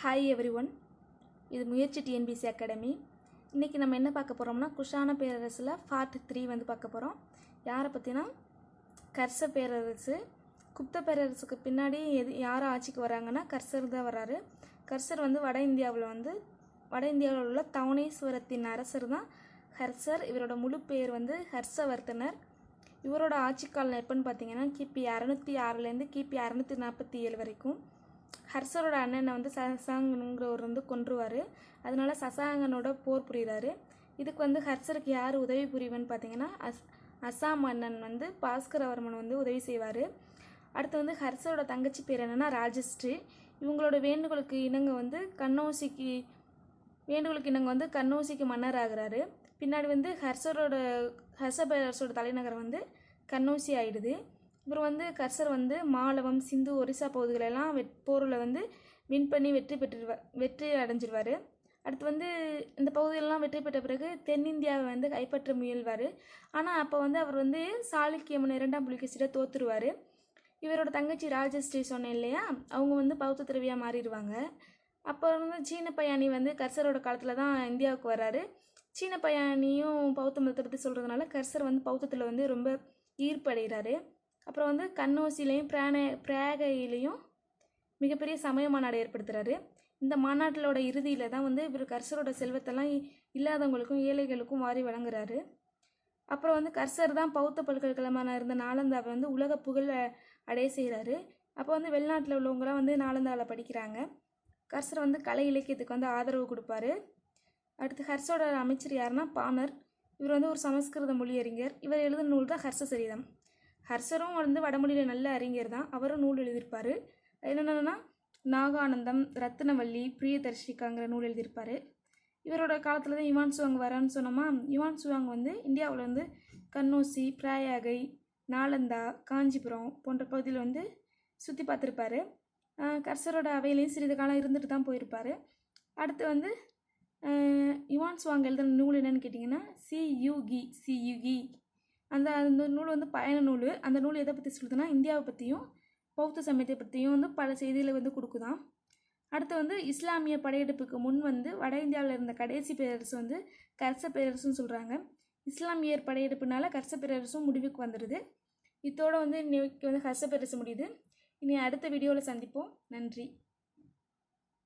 Hi everyone, இது முயற்சி TNPSC academy. இன்றைக்கி நம்ம என்ன பார்க்க போகிறோம்னா, குஷான பேரரசில் பார்ட் 3 வந்து பார்க்க போகிறோம். யாரை பற்றினா, கர்ச பேரரசு. குப்த பேரரசுக்கு பின்னாடி யார் ஆட்சிக்கு வராங்கன்னா கர்சர் தான் வராரு. கர்சர் வந்து வட இந்தியாவில் உள்ள தவணேஸ்வரத்தின் அரசர் தான் ஹர்சர். இவரோட முழு பேர் வந்து ஹர்ஷவர்தனர். இவரோட ஆட்சி காலம் எப்போன்னு பார்த்தீங்கன்னா கிபி 606 கிபி 647 வரைக்கும். ஹர்ஷரோட அண்ணனை வந்து சசாங்கங்கிறவர் வந்து கொன்றுவார். அதனால சசாங்கனோட போர் புரிகிறாரு. இதுக்கு வந்து ஹர்ஷருக்கு யார் உதவி புரிவன்னு பார்த்தீங்கன்னா அசாம் மன்னன் வந்து பாஸ்கரவர்மன் வந்து உதவி செய்வார். அடுத்து வந்து ஹர்ஷரோட தங்கச்சி பேர் என்னென்னா ராஜஸ்ரீ. இவங்களோட வேண்டுகோளுக்கு இணங்க வந்து கண்ணோசிக்கு மன்னர் ஆகிறாரு. பின்னாடி வந்து ஹர்ஷ பேரரசோட தலைநகரம் வந்து கண்ணோசி ஆயிடுது. இவர் வந்து கர்சர் வந்து மாலவம், சிந்து, ஒரிசா பகுதிகளெல்லாம் போரில் வந்து வின் பண்ணி வெற்றி அடைஞ்சிருவார். அடுத்து வந்து இந்த பகுதிகளெலாம் வெற்றி பெற்ற பிறகு தென்னிந்தியாவை வந்து கைப்பற்ற முயல்வார். ஆனால் அப்போ வந்து அவர் வந்து சாளுக்கியமன் 2ஆம் புலிகேசிட்ட தோற்றுருவார். இவரோட தங்கச்சி ராஜஸ்ரீ சொன்னேன் இல்லையா, அவங்க வந்து பௌத்த துறவியாக மாறிடுவாங்க. அப்போ வந்து சீன பயாணி வந்து கர்சரோட காலத்தில் தான் இந்தியாவுக்கு வர்றாரு. சீன பயாணியும் பௌத்த மதத்தை பற்றி சொல்கிறதுனால கர்சர் வந்து பௌத்தத்தில் வந்து ரொம்ப ஈர்ப்படைகிறாரு. அப்புறம் வந்து கண்ணோசிலையும் பிராகையிலையும் மிகப்பெரிய சமய மாநாடு ஏற்படுத்துகிறாரு. இந்த மாநாட்டிலோட இறுதியில் தான் வந்து இவர் கர்சரோட செல்வத்தெல்லாம் இல்லாதவங்களுக்கும் ஏழைகளுக்கும் வாரி வழங்குறாரு. அப்புறம் வந்து கர்சர் தான் பௌத்த பல்கலைக்கழகமான இருந்த நாலந்தாவை வந்து உலக புகழ் அடைய செய்கிறாரு. அப்போ வந்து வெளிநாட்டில் உள்ளவங்களாம் வந்து நாலந்தாவில் படிக்கிறாங்க. கர்சர் வந்து கலை இலக்கியத்துக்கு வந்து ஆதரவு கொடுப்பாரு. அடுத்து ஹர்ஷோட அமைச்சர் யாருன்னா பாமர். இவர் வந்து ஒரு சமஸ்கிருத மொழியறிஞர். இவர் எழுதின நூல் தான் ஹர்ஷ சரிதம். ஹர்ஷரும் வந்து வடமொழியில் நல்ல அறிஞர் தான். அவரும் நூல் எழுதியிருப்பார். என்னென்னா நாகானந்தம், ரத்னவல்லி, பிரியதர்ஷிகாங்கிற நூல் எழுதியிருப்பார். இவரோட காலத்தில் தான் யுவான் சுவாங் வரான்னு சொன்னோமா. யுவான் சுவாங் வந்து இந்தியாவில் வந்து கண்ணோசி, பிரயாகை, நாலந்தா, காஞ்சிபுரம் போன்ற பகுதியில் வந்து சுற்றி பார்த்துருப்பாரு. கர்சரோட அவையிலையும் சிறிது காலம் இருந்துட்டு தான் போயிருப்பார். அடுத்து வந்து யுவான் சுவாங் எழுதின நூல் என்னன்னு கேட்டிங்கன்னா சியுகி. அந்த நூல் வந்து பயண நூல். அந்த நூல் எதை பற்றி சொல்லுதுன்னா இந்தியாவை பற்றியும் பௌத்த சமயத்தை பற்றியும் வந்து பல செய்திகளை வந்து கொடுக்குதான். அடுத்து வந்து இஸ்லாமிய படையெடுப்புக்கு முன் வந்து வட இந்தியாவில் இருந்த கடைசி பேரரசு வந்து கர்ச பேரரசுன்னு சொல்கிறாங்க. இஸ்லாமியர் படையெடுப்புனால கர்ச பேரரசும் முடிவுக்கு வந்துடுது. இதோடு வந்து இன்னைக்கு வந்து கர்ச பேரரசு முடியுது. இனி அடுத்த வீடியோவில் சந்திப்போம். நன்றி.